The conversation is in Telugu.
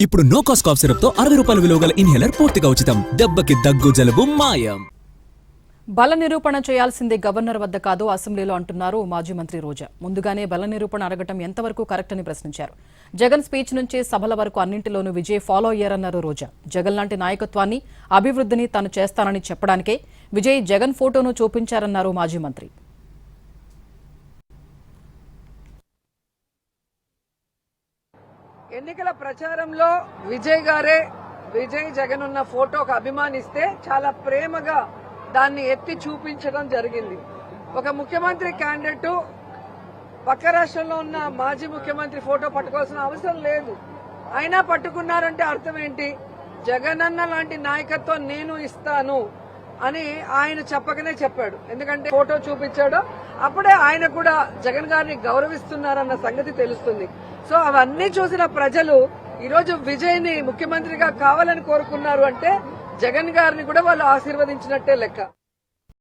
ఇప్పుడు నో కాస్ట్ కాఫ్ సిరప్ తో 60 రూపాయల విలువ గల ఇన్హేలర్ పూర్తిగా ఉచితం. దెబ్బకి దగ్గు జలుబు మాయం. బల నిరూపణ చేయాల్సిందే గవర్నర్ వద్ద కాదు అసెంబ్లీలో అంటున్నారు మాజీ మంత్రి రోజా. ముందుగానే బల నిరూపణ అడగటం ఎంతవరకు కరెక్ట్ అని ప్రశ్నించారు. జగన్ స్పీచ్ నుంచి సభల వరకు అన్నింటిలోనూ విజయ్ ఫాలో అయ్యారన్నారు రోజా. జగన్ లాంటి నాయకత్వాన్ని అభివృద్ధిని తాను చేస్తానని చెప్పడానికే విజయ్ జగన్ ఫోటోను చూపించారన్నారు మాజీ మంత్రి. ఎన్నికల ప్రచారంలో విజయ్ జగన్ ఉన్న ఫోటోకు అభిమానిస్తే చాలా ప్రేమగా దాన్ని ఎత్తి చూపించడం జరిగింది. ఒక ముఖ్యమంత్రి క్యాండిడేట్ పక్క రాష్ట్రంలో ఉన్న మాజీ ముఖ్యమంత్రి ఫోటో పట్టుకోవాల్సిన అవసరం లేదు. అయినా పట్టుకున్నారంటే అర్థం ఏంటి? జగనన్న లాంటి నాయకత్వం నేను ఇస్తాను అని ఆయన చెప్పకనే చెప్పాడు. ఎందుకంటే ఫోటో చూపించాడో అప్పుడే ఆయన కూడా జగన్ గారిని గౌరవిస్తున్నారన్న సంగతి తెలుస్తుంది. సో అవన్నీ చూసిన ప్రజలు ఈరోజు విజయ్ ని ముఖ్యమంత్రిగా కావాలని కోరుకున్నారు అంటే జగన్ గారిని కూడా వాళ్ళు ఆశీర్వదించినట్టే లెక్క.